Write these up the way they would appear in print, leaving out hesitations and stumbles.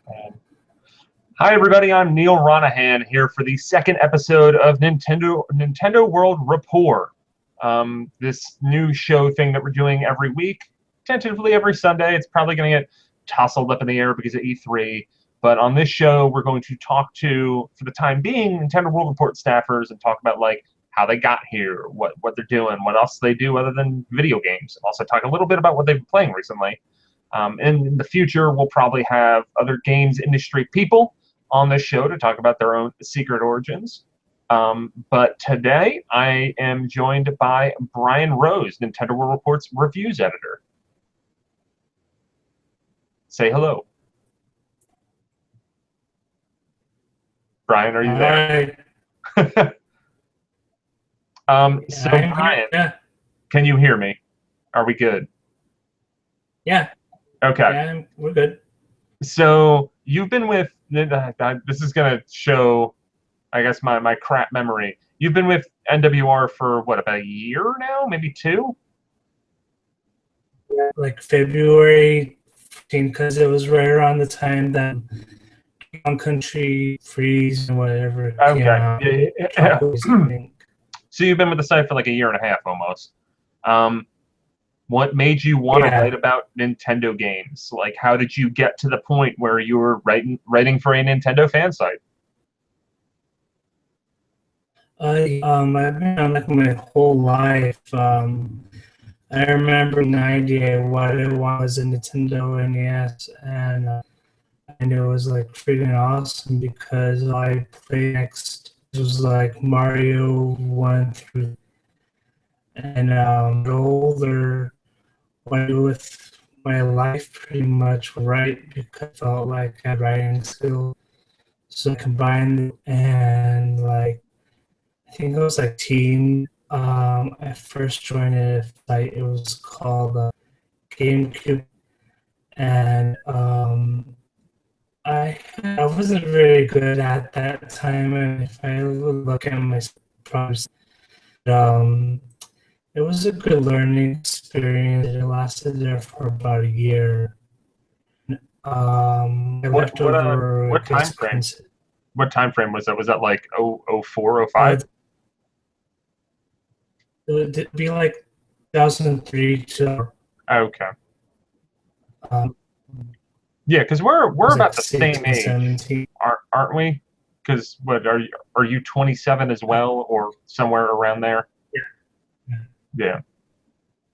Um, Hi, everybody. I'm Neal Ronahan here for the second episode of Nintendo World Rapport. This new show thing that we're doing every week, tentatively every Sunday. It's probably going to get tousled up in the air because of E3. But on this show, we're going to talk to, for the time being, Nintendo World Report staffers and talk about like how they got here, what they're doing, what else they do other than video games. Also talk a little bit about what they've been playing recently. And in the future, we'll probably have other games industry people on this show to talk about their own secret origins. But today, I am joined by Bryan Rose, Nintendo World Report's reviews editor. Say hello. Bryan, are you there? So, Bryan, can you hear me? Are we good? Yeah. Okay. Yeah, we're good. So you've been with, this is going to show, I guess, my crap memory. You've been with NWR for, what, about a year now? Maybe two? Yeah, like February 15, because it was right around the time that on Country Freeze and whatever came out. Yeah. So you've been with the site for like a year and a half almost. What made you want to write about Nintendo games? Like, how did you get to the point where you were writing for a Nintendo fan site? I've been on like my whole life. I remember '90 what it was a Nintendo NES, and I knew it was like freaking awesome because I played next. It was like Mario 1 through, and older. What I do with my life pretty much right because I felt like I had writing skills. So I combined it and like I think it was like teen. I first joined a site. It was called GameCube, and I wasn't very good at that time. And if I look at my problems, it was a good learning experience. It lasted there for about a year. What time frame? What time frame was that? Was that like 04, 05? It would be like 2003 to. Okay. Yeah, because we're about like the same age, 17. aren't we? Because what are you 27 as well, or somewhere around there? Yeah.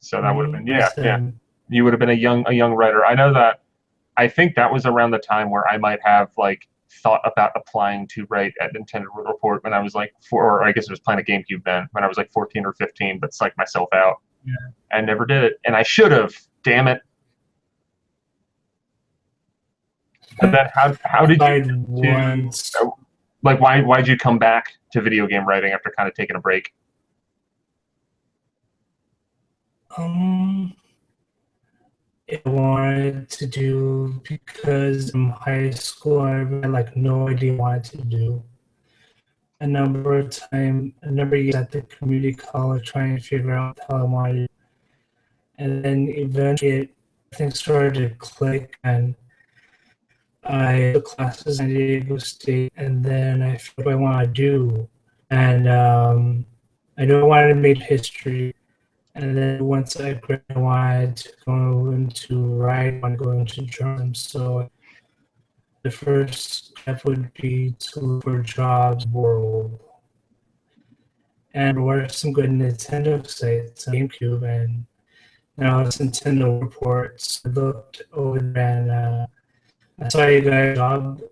So that would have been yeah. You would have been a young writer. I know that. I think that was around the time where I might have like thought about applying to write at Nintendo World Report when I was like or I guess it was playing a GameCube then when I was like 14 or 15, but psyched myself out. Yeah. I never did it, and I should have. Damn it. But then how did you like why'd you come back to video game writing after kind of taking a break? I wanted to do because in high school I had like no idea what I wanted to do. A number of years at the community college trying to figure out how I wanted to. And then eventually things started to click and I took classes at San Diego State, and then I figured what I want to do. And I knew I wanted to make history. And then once I graduated, I wanted to go into writing, I wanted to go into journalism. So the first step would be to look for jobs world. And what are some good Nintendo sites on GameCube? And now it's Nintendo Reports. I looked over there and I saw you guys job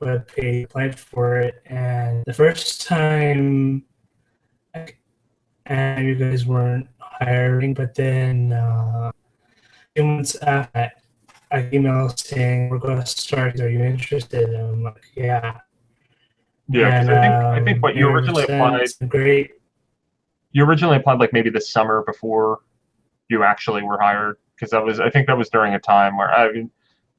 webpage, applied for it, and the first time and you guys weren't hiring, but then 2 months after that, I emailed saying we're going to start. Are you interested? And I'm like, yeah. Yeah, because I think what you originally applied. Great. You originally applied like maybe the summer before you actually were hired, because I think that was during a time where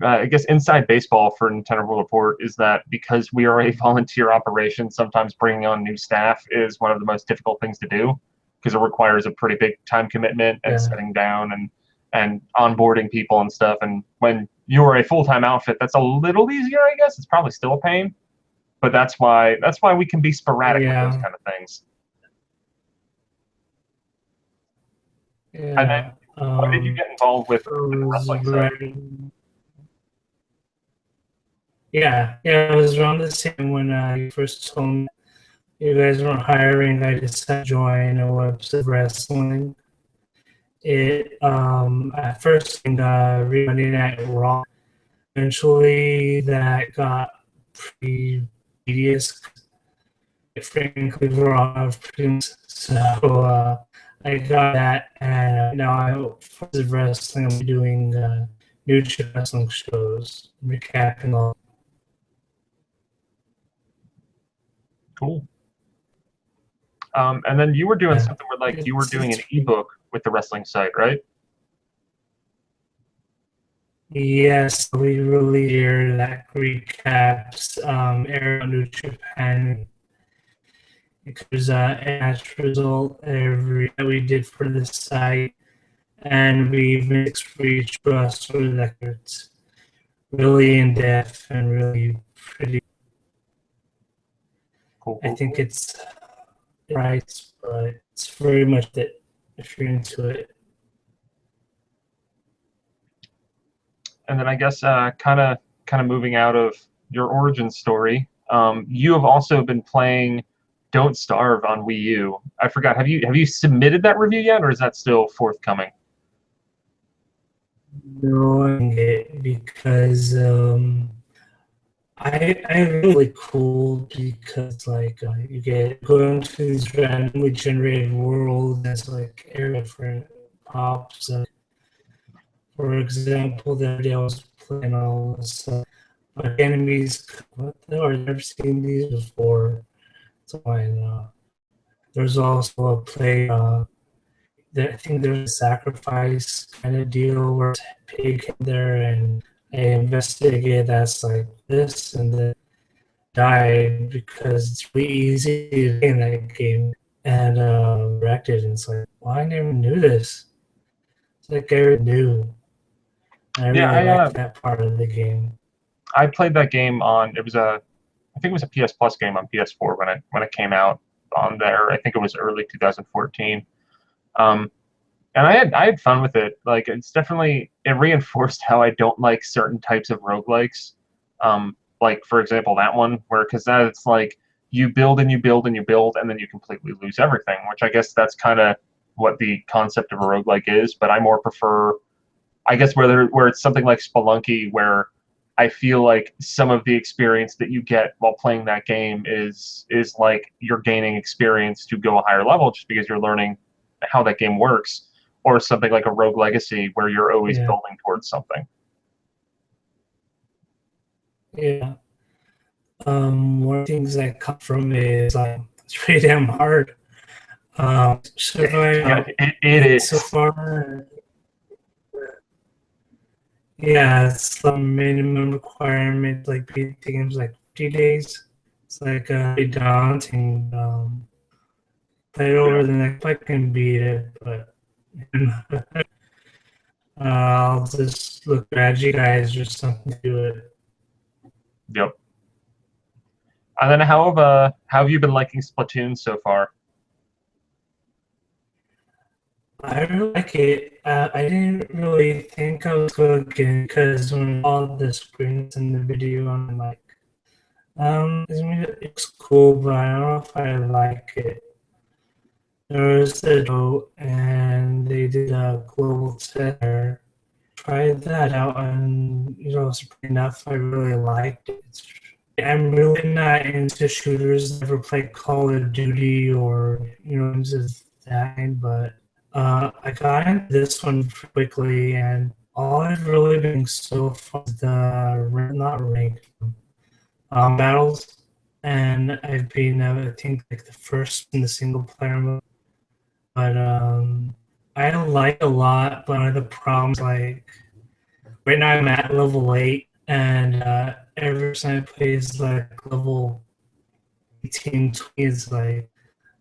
I guess inside baseball for Nintendo World Report is that because we are a volunteer operation, sometimes bringing on new staff is one of the most difficult things to do because it requires a pretty big time commitment and setting down and onboarding people and stuff. And when you're a full-time outfit, that's a little easier, I guess. It's probably still a pain, but that's why we can be sporadic with those Yeah, kind of things. And then, yeah. when did you get involved with I the was wrestling side? writing. Yeah, yeah. It was around the same when you first told me you guys weren't hiring. I decided to join a website of wrestling. It at first Monday Night Raw. Eventually, that got pretty tedious. Frankly, Raw pretty. So I got that, and now I'm for wrestling. I'm doing new wrestling shows, recapping all. Cool. And then you were doing Yeah, something where like you were doing an ebook with the wrestling site, right? yes, we really hear that recaps Aero New Japan. Because a match result every that we did for the site, and we mixed for each bus records. Really in depth and really pretty. Cool, I cool, think cool. it's right, but it's very much that if you're into it. And then I guess kind of moving out of your origin story, you have also been playing Don't Starve on Wii U. I forgot. Have you submitted that review yet, or is that still forthcoming? Knowing it because I really cool because like you get going to these randomly generated worlds that's like different pops. For example, the other day I was playing all this but enemies. What the hell? I've never seen these before. So there's also a play. I think there's a sacrifice kind of deal where it's a pig in there, and I investigate that's like this, and then died because it's really easy to play in that game and wrecked it. And it's like, well, I never knew this. It's like I already knew. I Yeah, really like that part of the game. I played that game on. It was a I think it was a PS Plus game on PS4 when it came out on there. I think it was early 2014. Um, and I had fun with it. Like it reinforced how I don't like certain types of roguelikes. Like for example that one where because that's like you build and you build and you build and then you completely lose everything, which I guess that's kind of what the concept of a roguelike is. But I more prefer I guess where it's something like Spelunky where I feel like some of the experience that you get while playing that game is like you're gaining experience to go a higher level just because you're learning how that game works, or something like a Rogue Legacy where you're always Yeah, building towards something. yeah. One of the things that come from it is it's pretty damn hard. So Yeah, far, it so is. far, yeah, it's the minimum requirement. Like beat the game's like 50 days. It's like pretty daunting. Play it Yeah. over the next. I can beat it, but I'll just look at you guys or something to do it. Yep. And then how have you been liking Splatoon so far? I really like it. I didn't really think I was going to get it because when all the screens in the video, I'm like, it's cool, but I don't know if I like it. There was the show, and they did a global test. Tried that out, and surprisingly enough, I really liked it. I'm really not into shooters. Never played Call of Duty or into that, but I got into this one quickly, and all I've really been so far is the not ranked battles, and I've been I think like the first in the single player mode. But I like a lot, but one of the problems like right now I'm at level 8, and every time I play is like level 18, 20 is like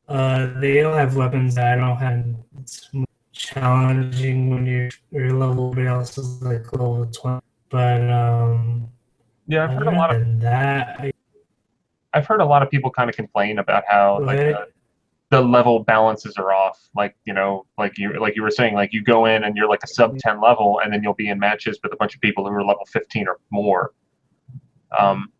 they all have weapons that I don't have. It's challenging when you're level, everybody else is like level 20. But Yeah, other than that, I've heard a lot of people kind of complain about how go like ahead. the level balances are off. Like, you know, like you were saying, like you go in and you're like a sub 10 level, and then you'll be in matches with a bunch of people who are level 15 or more. Um,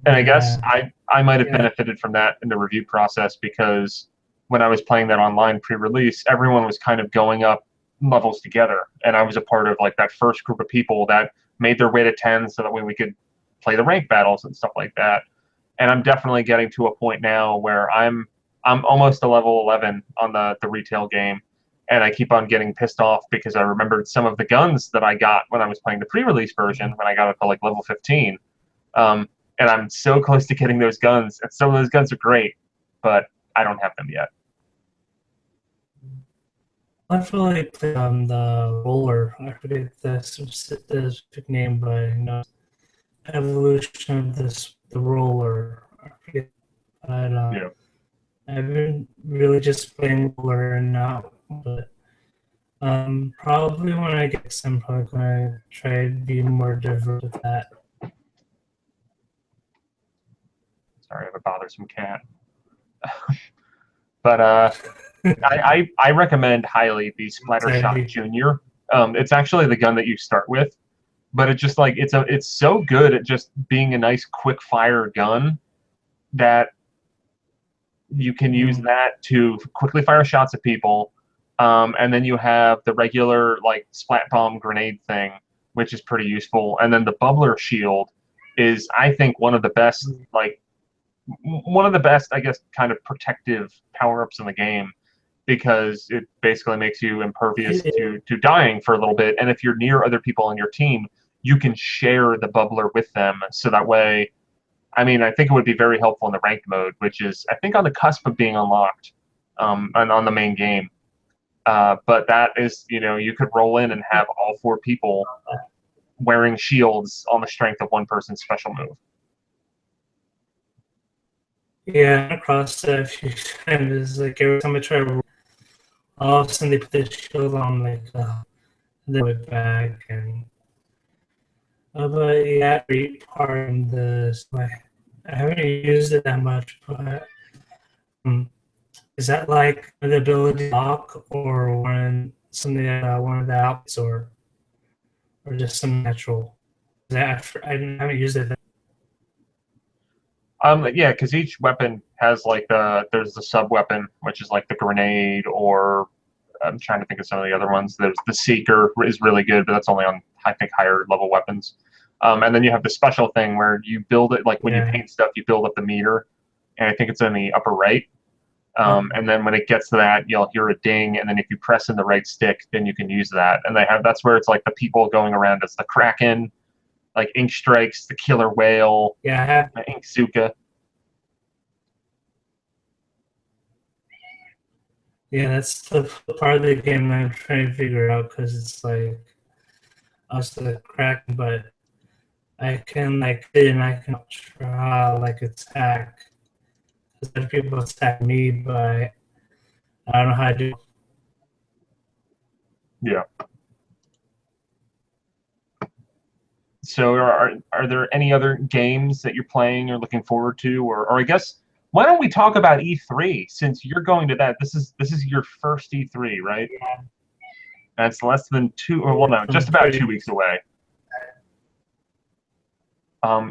and I guess Yeah, I might have yeah, benefited from that in the review process, because when I was playing that online pre-release, everyone was kind of going up levels together, and I was a part of like that first group of people that made their way to 10, so that way we could play the rank battles and stuff like that. And I'm definitely getting to a point now where I'm almost a level 11 on the retail game, and I keep on getting pissed off because I remembered some of the guns that I got when I was playing the pre-release version when I got up to like level 15. Um, and I'm so close to getting those guns, and some of those guns are great, but I don't have them yet. I feel like played on the roller. I forget the specific name, but you know, evolution of the roller. I forget, but Yeah. I've been really just playing roller now. But probably when I get some, probably gonna try to be more diverse with that. Sorry, I have a bothersome cat. But I recommend highly the Splatter Shot Sorry. Junior. It's actually the gun that you start with, but it's just like it's so good at just being a nice quick fire gun that you can use that to quickly fire shots at people. And then you have the regular like splat bomb grenade thing, which is pretty useful. And then the bubbler shield is, I think, one of the best, I guess, kind of protective power ups in the game, because it basically makes you impervious to dying for a little bit. And if you're near other people on your team, you can share the bubbler with them, so that way, I mean, I think it would be very helpful in the ranked mode, which is, I think, on the cusp of being unlocked, and on the main game. But that is, you know, you could roll in and have all four people wearing shields on the strength of one person's special move. Yeah, I crossed that a few times. Like every time I try to roll, all of a sudden they put the shield on, like the way back, and but yeah, part in this. Like, I haven't used it that much, but is that like the ability to lock, or one of the outs, or just some natural? I haven't used it. Yeah, because each weapon has like there's the sub weapon, which is like the grenade, or I'm trying to think of some of the other ones. There's the Seeker is really good, but that's only on, I think, higher level weapons. And then you have the special thing where you build it, like when you paint stuff, you build up the meter, and I think it's in the upper right. And then when it gets to that, you'll hear a ding, and then if you press in the right stick, then you can use that. And that's where it's like the people going around as the Kraken, like Ink Strikes, the Killer Whale, Yeah, Ink Suka. yeah, that's the part of the game that I'm trying to figure out, because it's like I was the crack, but I can like then I can try like attack. Because other people attack me, but I don't know how to do. Yeah. So are there any other games that you're playing or looking forward to, or I guess, why don't we talk about E3, since you're going to that? This is your first E3, right? And it's less than two, or well, no, just about 2 weeks away.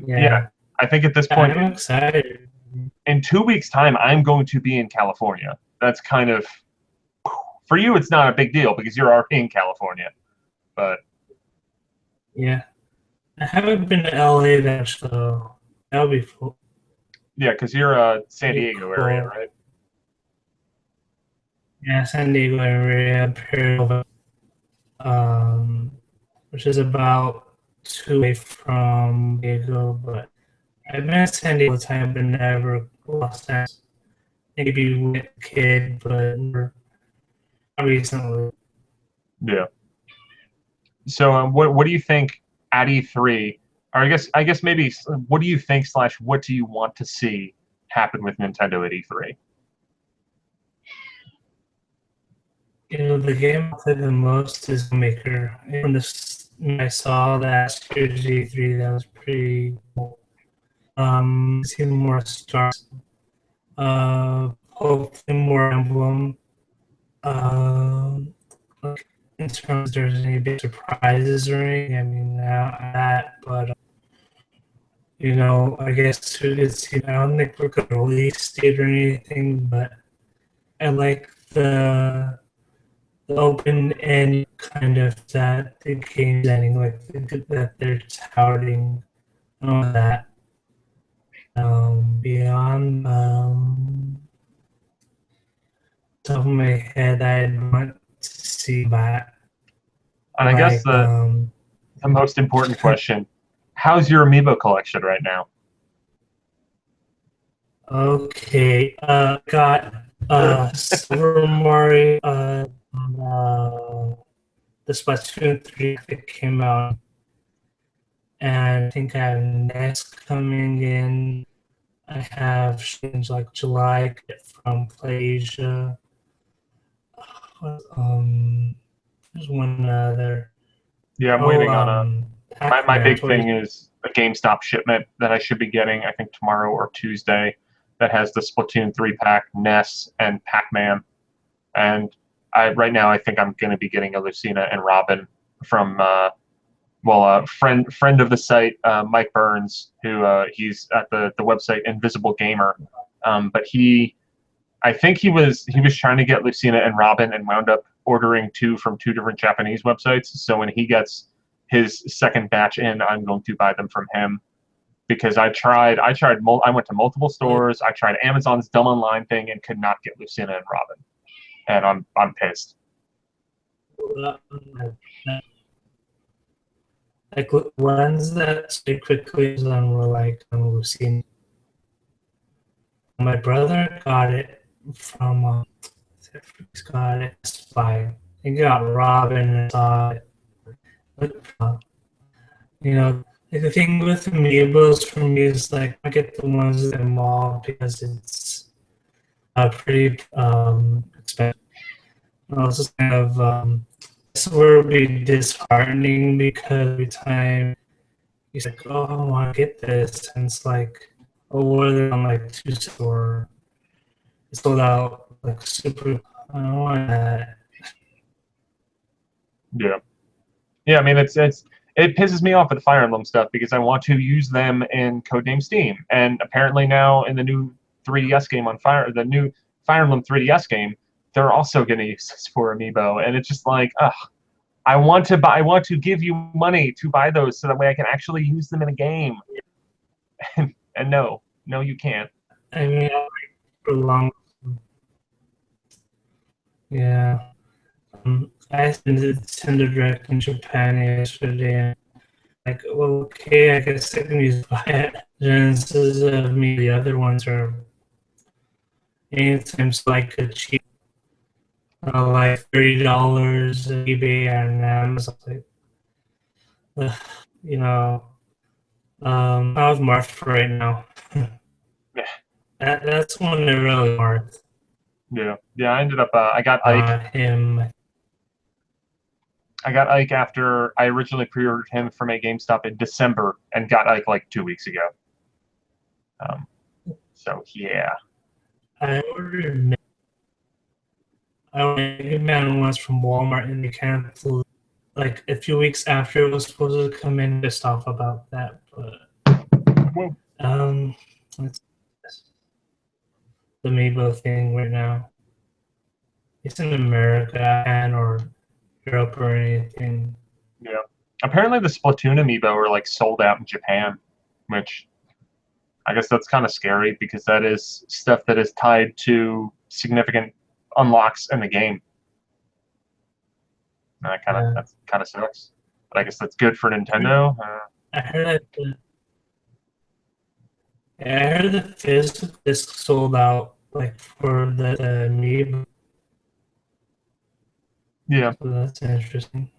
Yeah, I think at this point, I'm excited. in 2 weeks' time, I'm going to be in California. That's kind of, for you, it's not a big deal because you're already in California. But Yeah, I haven't been to LA that, so that'll be cool. yeah, because you're San Diego area, right? Yeah, San Diego area, which is about 2 away from Diego, but I've been at San Diego all the time, but never Los Angeles. Maybe with a kid, but not recently. Yeah. So, what do you think at E3? Or I guess maybe, what do you think / what do you want to see happen with Nintendo at E3? You know, the game I play the most is Maker. From I saw that Series E3. That was pretty cool. See more stars. Hopefully more Emblem. Like in terms of there's any big surprises or anything. I mean, that, but you know, I guess we could see. I don't think we're gonna release it or anything, but I like the open end kind of that the game's ending, like that they're touting all that. Beyond top of my head, I'd want to see that. And I guess Like, the most important question: how's your amiibo collection right now? okay, got Silver Mario, the Splatoon 3 that came out, and I think I have next coming in. I have things like July from PlayAsia. There's one other. Yeah, I'm Oh, waiting on a. My Pac-Man big thing toys. is a GameStop shipment that I should be getting, I think tomorrow or Tuesday, that has the Splatoon 3 pack, Ness, and Pac-Man. And right now I think I'm going to be getting a Lucina and Robin from friend of the site, Mike Burns, who he's at the website Invisible Gamer. But I think he was trying to get Lucina and Robin and wound up ordering two from two different Japanese websites. So when he gets his second batch in, I'm going to buy them from him because I went to multiple stores. I tried Amazon's dumb online thing and could not get Lucina and Robin, and I'm pissed. Like ones that stay quickly and were like Lucina. My brother got it from got it by he got Robin and saw it. But, you know, the thing with amiibos for me is like I get the ones at the mall because it's pretty expensive. And also kind of this will be disheartening because every time he's like, "Oh, I want to get this," and it's like, "Oh, what are they on like two store?" It's sold out like super. I don't want that. Yeah. Yeah, I mean it pisses me off with the Fire Emblem stuff because I want to use them in Codename Steam, and apparently now in the new 3DS game the new Fire Emblem 3DS game, they're also going to use this for Amiibo, and it's just like, ugh, I want to give you money to buy those so that way I can actually use them in a game, and no, you can't. I mean, for long. Yeah. I attended the Nintendo Direct in Japan yesterday. Like, well, okay, I guess I can use it. Instead of me, the other ones are anytime like a cheap, like $30 eBay and Amazon. Like, you know, I was marked for right now. Yeah, That's one that really marked. yeah. I ended up I got Ike. Him. I got Ike after I originally pre-ordered him from a GameStop in December and got Ike like 2 weeks ago. So yeah. I ordered Mega Man once from Walmart and they canceled like a few weeks after it was supposed to come in. Pissed off about that, but it's the Amiibo thing right now. It's in America and or Europe or anything. Yeah. Apparently the Splatoon amiibo are like sold out in Japan, which I guess that's kind of scary because that is stuff that is tied to significant unlocks in the game. And that kind of sucks. But I guess that's good for Nintendo. I heard that. I heard the physical disc sold out like for the Amiibo. Yeah. So that's interesting.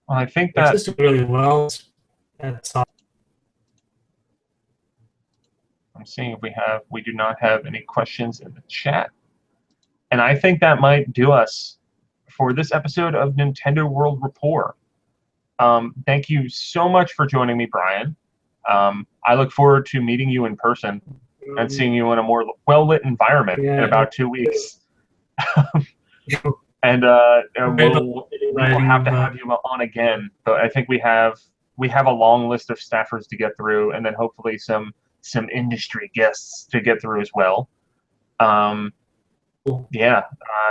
Well, I think It's that just really well. That's all. I'm seeing if we do not have any questions in the chat. And I think that might do us for this episode of Nintendo World Rapport. Thank you so much for joining me, Bryan. I look forward to meeting you in person and seeing you in a more well-lit environment in about 2 weeks. And we will have to have you on again. But I think we have a long list of staffers to get through, and then hopefully some industry guests to get through as well. Yeah,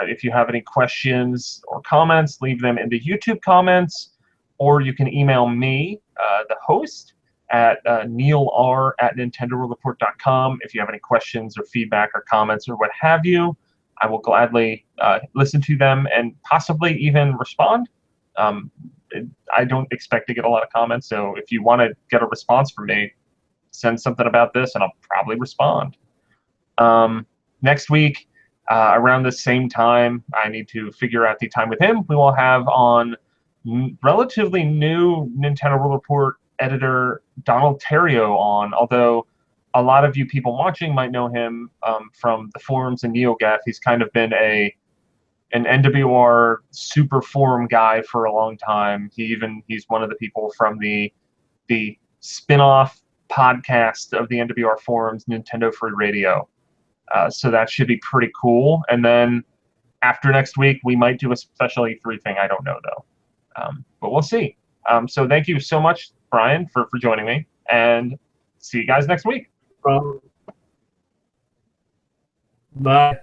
if you have any questions or comments, leave them in the YouTube comments, or you can email me, the host, at nealr@nintendoworldreport.com. If you have any questions or feedback or comments or what have you, I will gladly listen to them and possibly even respond. I don't expect to get a lot of comments, so if you want to get a response from me, send something about this and I'll probably respond. Next week, around the same time, I need to figure out the time with him. We will have on relatively new Nintendo World Report editor Donald Terrio on, although a lot of you people watching might know him from the forums and NeoGAF. He's kind of been an NWR super forum guy for a long time. He's one of the people from the spin-off podcast of the NWR forums, Nintendo Free Radio. So that should be pretty cool. And then after next week, we might do a special E3 thing. I don't know, though. But we'll see. So thank you so much, Bryan, for joining me. And see you guys next week. Bye.